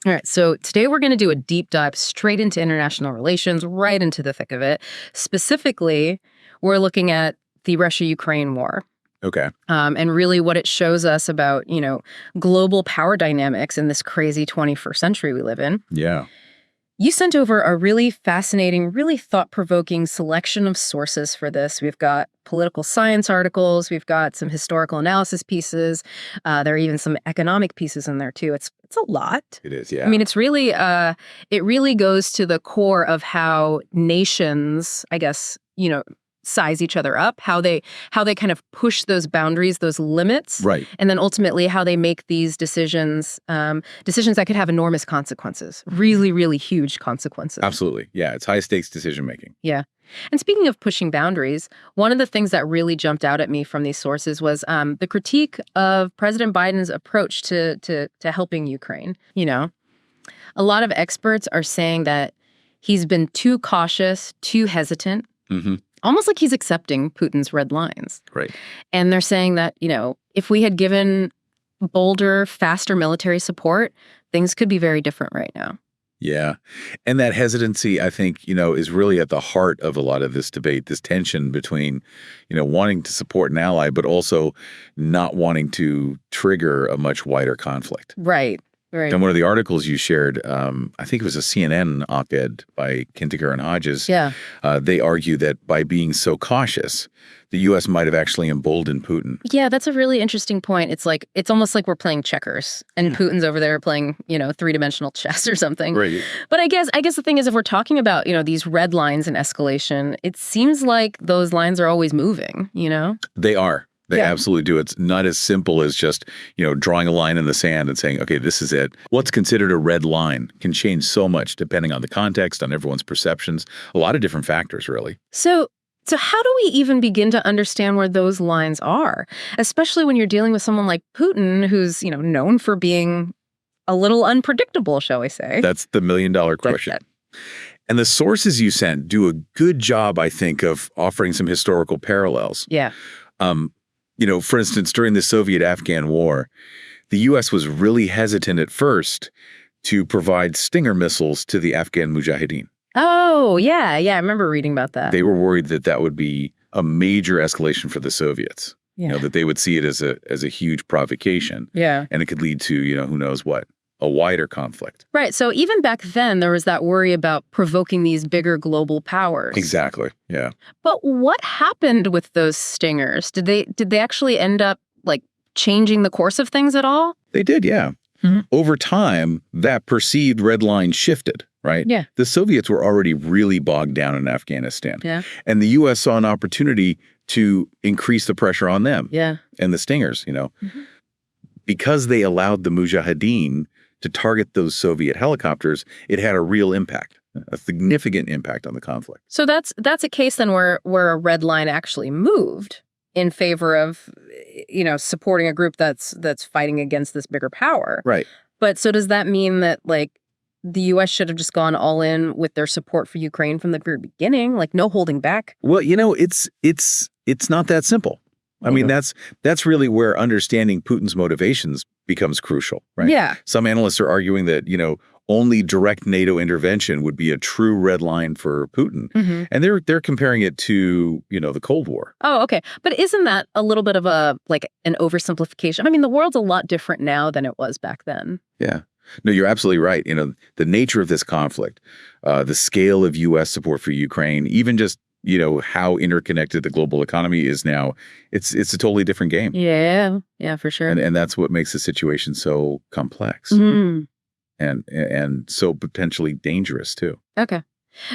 All right, so today we're going to do a deep dive straight into international relations, right into the thick of it. Specifically, we're looking at the Russia-Ukraine war. Okay. And really what it shows us about, global power dynamics in this crazy 21st century we live in. Yeah. You sent over a really fascinating, really thought-provoking selection of sources for this. We've got political science articles. We've got some historical analysis pieces. There are even some economic pieces in there, too. It's a lot. It is, yeah. I mean, it really goes to the core of how nations, I guess, size each other up, how they kind of push those boundaries, those limits, Right. and then ultimately how they make these decisions that could have enormous consequences, really, really huge consequences. Absolutely. Yeah, it's high stakes decision making. Yeah. And speaking of pushing boundaries, one of the things that really jumped out at me from these sources was the critique of President Biden's approach to helping Ukraine. A lot of experts are saying that he's been too cautious, too hesitant. Mm-hmm. Almost like he's accepting Putin's red lines. Right. And they're saying that, if we had given bolder, faster military support, things could be very different right now. Yeah. And that hesitancy, I think, is really at the heart of a lot of this debate, this tension between, wanting to support an ally, but also not wanting to trigger a much wider conflict. Right. Right. And one of the articles you shared, I think it was a CNN op-ed by Kintiger and Hodges. Yeah. They argue that by being so cautious, the U.S. might have actually emboldened Putin. Yeah, that's a really interesting point. It's almost like we're playing checkers and Putin's over there playing, three-dimensional chess or something. Right. But I guess the thing is, if we're talking about, these red lines in escalation, it seems like those lines are always moving, They are. They absolutely do. It's not as simple as just, drawing a line in the sand and saying, okay, this is it. What's considered a red line can change so much depending on the context, on everyone's perceptions, a lot of different factors, really. So how do we even begin to understand where those lines are, especially when you're dealing with someone like Putin, who's, known for being a little unpredictable, shall we say? That's the million-dollar question. And the sources you sent do a good job, I think, of offering some historical parallels. Yeah. For instance, during the Soviet-Afghan War, the U.S. was really hesitant at first to provide Stinger missiles to the Afghan Mujahideen. Oh, yeah. Yeah, I remember reading about that. They were worried that that would be a major escalation for the Soviets. Yeah. That they would see it as a huge provocation. Yeah. And it could lead to, who knows what, a wider conflict. Right. So even back then, there was that worry about provoking these bigger global powers. Exactly. Yeah. But what happened with those stingers? Did they actually end up changing the course of things at all? They did, yeah. Mm-hmm. Over time, that perceived red line shifted, right? Yeah. The Soviets were already really bogged down in Afghanistan. Yeah. And the U.S. saw an opportunity to increase the pressure on them. Yeah. And the stingers, Mm-hmm. Because they allowed the Mujahideen to target those Soviet helicopters, it had a real impact, a significant impact on the conflict. So that's a case then where a red line actually moved in favor of, supporting a group that's fighting against this bigger power. Right. But so does that mean that the U.S. should have just gone all in with their support for Ukraine from the very beginning, no holding back? Well, it's not that simple. I mean, that's really where understanding Putin's motivations becomes crucial, right? Yeah. Some analysts are arguing that, only direct NATO intervention would be a true red line for Putin. Mm-hmm. And they're comparing it to, the Cold War. Oh, okay. But isn't that a little bit of an oversimplification? I mean, the world's a lot different now than it was back then. Yeah. No, you're absolutely right. The nature of this conflict, the scale of U.S. support for Ukraine, even just how interconnected the global economy is now, it's a totally different game. Yeah, for sure. And that's what makes the situation so complex and so potentially dangerous too. Okay.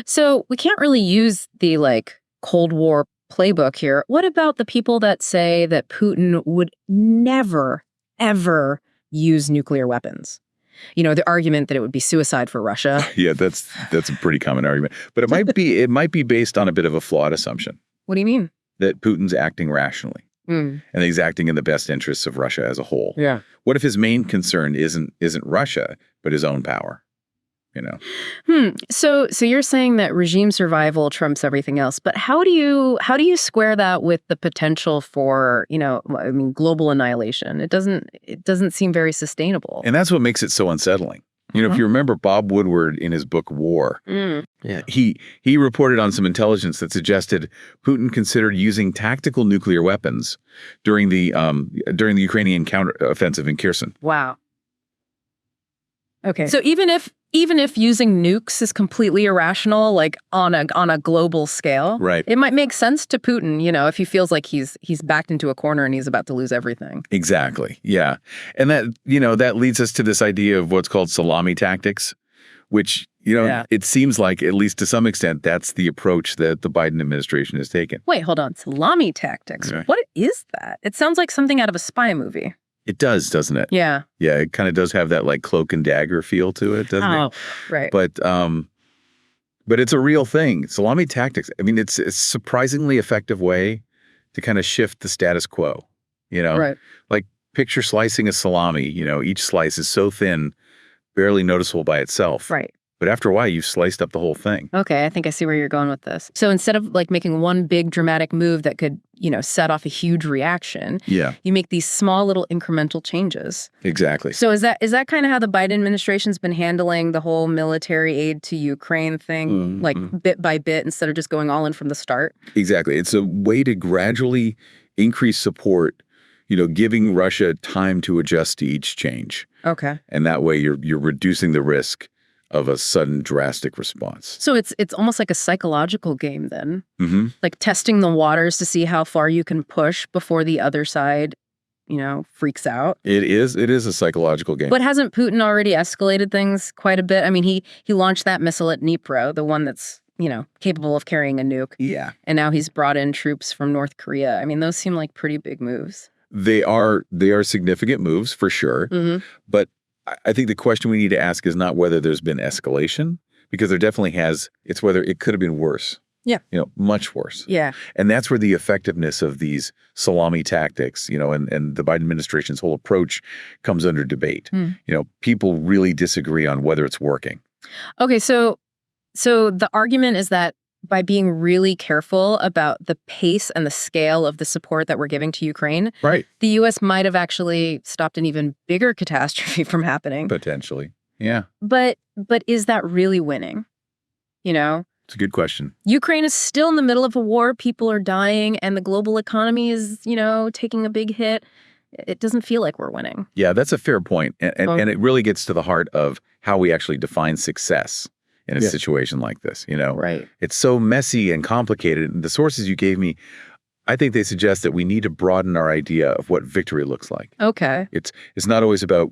So we can't really use the Cold War playbook here. What about the people that say that Putin would never, ever use nuclear weapons? The argument that it would be suicide for Russia. Yeah, that's a pretty common argument. But it might be based on a bit of a flawed assumption. What do you mean? That Putin's acting rationally. And he's acting in the best interests of Russia as a whole. Yeah. What if his main concern isn't Russia, but his own power? So you're saying that regime survival trumps everything else, but how do you square that with the potential for, global annihilation? It doesn't seem very sustainable. And that's what makes it so unsettling. You know, if you remember Bob Woodward in his book War, Yeah. he reported on some intelligence that suggested Putin considered using tactical nuclear weapons during the Ukrainian counteroffensive in Kherson. Wow. Okay. So even if using nukes is completely irrational, like on a global scale, Right. it might make sense to Putin, you know, if he feels like he's backed into a corner and he's about to lose everything. Exactly. Yeah. And that, you know, that leads us to this idea of what's called salami tactics, which, you know, it seems like, at least to some extent, that's the approach that the Biden administration has taken. Wait, hold on. Salami tactics. Right. What is that? It sounds like something out of a spy movie. It does, doesn't it? Yeah. Yeah, it kind of does have that like cloak and dagger feel to it, doesn't it? Right. But it's a real thing. Salami tactics. I mean, it's a surprisingly effective way to kind of shift the status quo. You know, Right. like picture slicing a salami. You know, each slice is so thin, barely noticeable by itself. Right. But after a while, you've sliced up the whole thing. Okay, I think I see where you're going with this. So instead of like making one big dramatic move that could, you know, set off a huge reaction, Yeah, you make these small little incremental changes. exactly. So is that kind of how the Biden administration's been handling the whole military aid to Ukraine thing, like bit by bit, instead of just going all in from the start? Exactly. It's a way to gradually increase support, you know, giving Russia time to adjust to each change. Okay. And that way you're reducing the risk of a sudden drastic response. So it's almost like a psychological game then, Mm-hmm. like testing the waters to see how far you can push before the other side, you know, freaks out. It is a psychological game. But hasn't Putin already escalated things quite a bit? I mean, he launched that missile at Dnipro, the one that's, you know, capable of carrying a nuke. Yeah. And now he's brought in troops from North Korea. I mean, those seem like pretty big moves. They are significant moves for sure. Mm-hmm. But I think the question we need to ask is not whether there's been escalation, because there definitely has. It's whether it could have been worse. Yeah. You know, much worse. Yeah. And that's where the effectiveness of these salami tactics, you know, and the Biden administration's whole approach comes under debate. You know, people really disagree on whether it's working. Okay, so the argument is that by being really careful about the pace and the scale of the support that we're giving to Ukraine, Right. the U.S. might have actually stopped an even bigger catastrophe from happening. Potentially. Yeah. But is that really winning? You know? It's a good question. Ukraine is still in the middle of a war. People are dying, and the global economy is, you know, taking a big hit. It doesn't feel like we're winning. Yeah, that's a fair point. And it really gets to the heart of how we actually define success in a situation like this, you know? Right. It's so messy and complicated. And the sources you gave me, I think they suggest that we need to broaden our idea of what victory looks like. Okay. It's not always about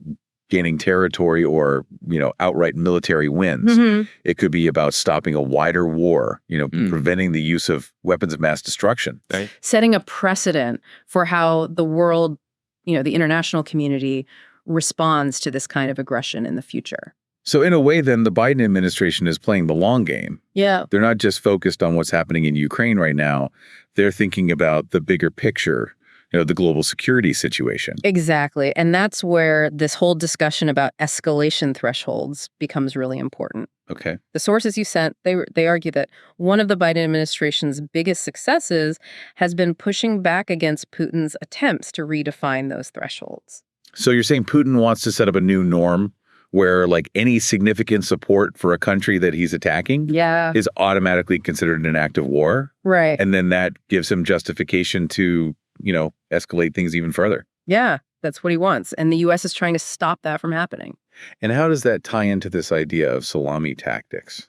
gaining territory or, you know, outright military wins. Mm-hmm. It could be about stopping a wider war, you know, preventing the use of weapons of mass destruction. Right. Setting a precedent for how the world, you know, the international community responds to this kind of aggression in the future. So in a way, then, the Biden administration is playing the long game. Yeah. They're not just focused on what's happening in Ukraine right now. They're thinking about the bigger picture, you know, the global security situation. Exactly. And that's where this whole discussion about escalation thresholds becomes really important. Okay. The sources you sent, they argue that one of the Biden administration's biggest successes has been pushing back against Putin's attempts to redefine those thresholds. So you're saying Putin wants to set up a new norm where, like, any significant support for a country that he's attacking is automatically considered an act of war? Right. And then that gives him justification to, you know, escalate things even further. Yeah, that's what he wants. And the U.S. is trying to stop that from happening. And how does that tie into this idea of salami tactics?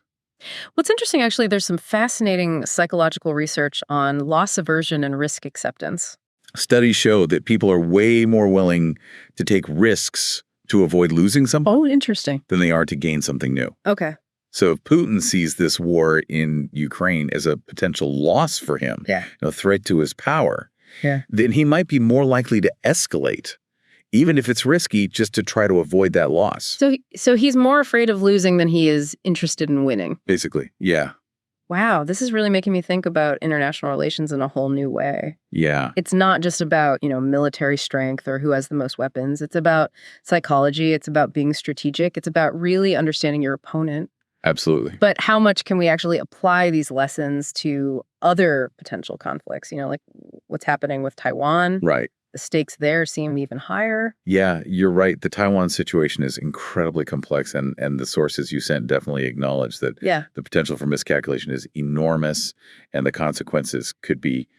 What's interesting, actually, there's some fascinating psychological research on loss aversion and risk acceptance. Studies show that people are way more willing to take risks to avoid losing something Oh, interesting. than they are to gain something new. Okay. So if Putin sees this war in Ukraine as a potential loss for him, a threat to his power, then he might be more likely to escalate, even if it's risky, just to try to avoid that loss. So he's more afraid of losing than he is interested in winning. Basically, yeah. Wow, this is really making me think about international relations in a whole new way. Yeah. It's not just about, you know, military strength or who has the most weapons. It's about psychology. It's about being strategic. It's about really understanding your opponent. Absolutely. But how much can we actually apply these lessons to other potential conflicts? You know, like what's happening with Taiwan. Right. The stakes there seem even higher. Yeah, you're right. The Taiwan situation is incredibly complex, and the sources you sent definitely acknowledge that Yeah. the potential for miscalculation is enormous, and the consequences could be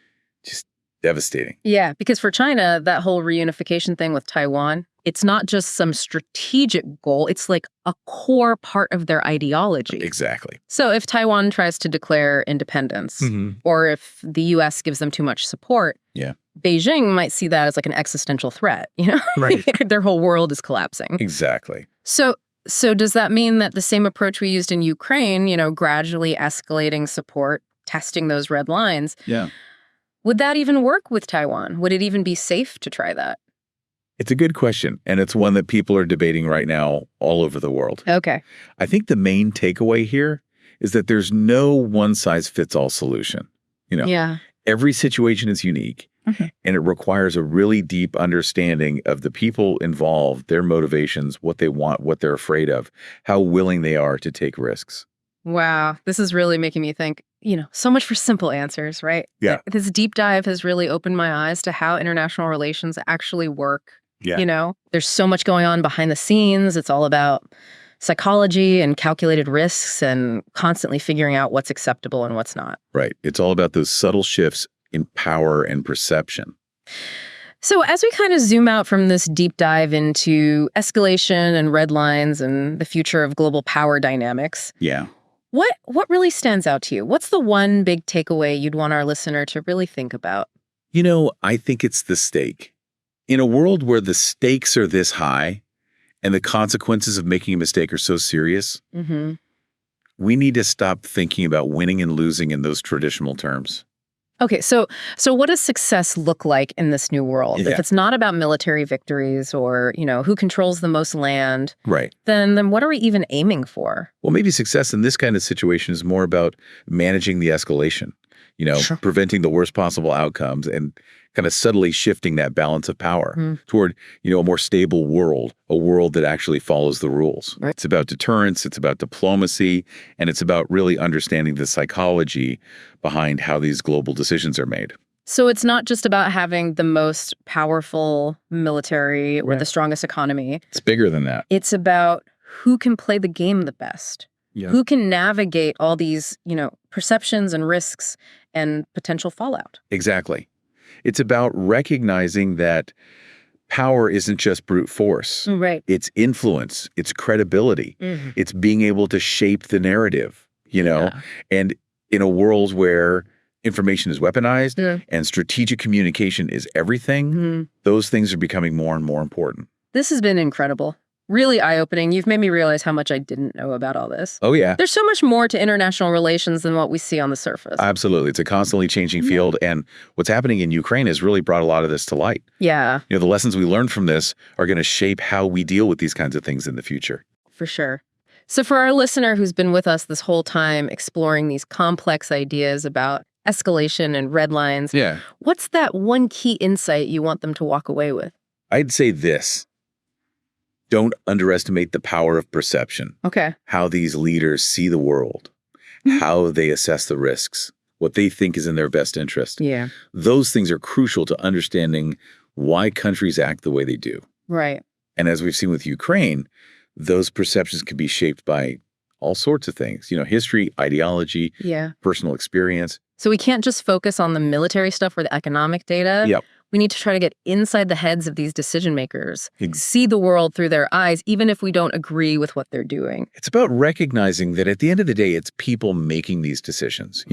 just devastating. Yeah, because for China, that whole reunification thing with Taiwan, it's not just some strategic goal, it's like a core part of their ideology. Exactly. So if Taiwan tries to declare independence, or if the US gives them too much support, Yeah. Beijing might see that as like an existential threat, Right. Their whole world is collapsing. Exactly. So does that mean that the same approach we used in Ukraine, gradually escalating support, testing those red lines, Yeah. would that even work with Taiwan? Would it even be safe to try that? It's a good question, and it's one that people are debating right now all over the world. Okay. I think the main takeaway here is that there's no one-size-fits-all solution. Yeah. Every situation is unique, and it requires a really deep understanding of the people involved, their motivations, what they want, what they're afraid of, how willing they are to take risks. Wow. This is really making me think, so much for simple answers, right? Yeah. This deep dive has really opened my eyes to how international relations actually work. Yeah. There's so much going on behind the scenes. It's all about psychology and calculated risks and constantly figuring out what's acceptable and what's not. Right. It's all about those subtle shifts in power and perception. So as we kind of zoom out from this deep dive into escalation and red lines and the future of global power dynamics, Yeah. what really stands out to you? What's the one big takeaway you'd want our listener to really think about? I think it's the stake. In a world where the stakes are this high and the consequences of making a mistake are so serious, we need to stop thinking about winning and losing in those traditional terms. Okay, so what does success look like in this new world? Yeah. If it's not about military victories or, who controls the most land, Right. then what are we even aiming for? Well, maybe success in this kind of situation is more about managing the escalation, Sure. preventing the worst possible outcomes and kind of subtly shifting that balance of power toward, a more stable world, a world that actually follows the rules. Right. It's about deterrence, it's about diplomacy, and it's about really understanding the psychology behind how these global decisions are made. So it's not just about having the most powerful military or Right. the strongest economy. It's bigger than that. It's about who can play the game the best. Yeah. Who can navigate all these, perceptions and risks and potential fallout. Exactly. It's about recognizing that power isn't just brute force. Right. It's influence, it's credibility, it's being able to shape the narrative, Yeah. And in a world where information is weaponized and strategic communication is everything, those things are becoming more and more important. This has been incredible. Really eye-opening. You've made me realize how much I didn't know about all this. Oh, yeah. There's so much more to international relations than what we see on the surface. Absolutely. It's a constantly changing field. And what's happening in Ukraine has really brought a lot of this to light. Yeah, The lessons we learned from this are going to shape how we deal with these kinds of things in the future. for sure. So for our listener who's been with us this whole time exploring these complex ideas about escalation and red lines, Yeah. what's that one key insight you want them to walk away with? I'd say this. Don't underestimate the power of perception, Okay. how these leaders see the world, how they assess the risks, what they think is in their best interest. Yeah. Those things are crucial to understanding why countries act the way they do. Right. And as we've seen with Ukraine, those perceptions can be shaped by all sorts of things, history, ideology, Yeah. personal experience. So we can't just focus on the military stuff or the economic data. Yep. We need to try to get inside the heads of these decision makers, Ex- see the world through their eyes, even if we don't agree with what they're doing. It's about recognizing that at the end of the day, it's people making these decisions,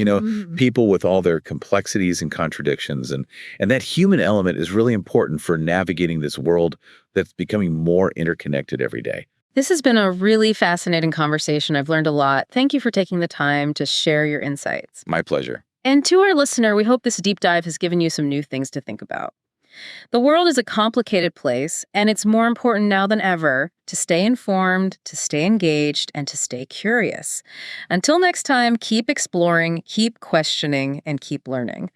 people with all their complexities and contradictions. And that human element is really important for navigating this world that's becoming more interconnected every day. This has been a really fascinating conversation. I've learned a lot. Thank you for taking the time to share your insights. My pleasure. And to our listener, we hope this deep dive has given you some new things to think about. The world is a complicated place, and it's more important now than ever to stay informed, to stay engaged, and to stay curious. Until next time, keep exploring, keep questioning, and keep learning.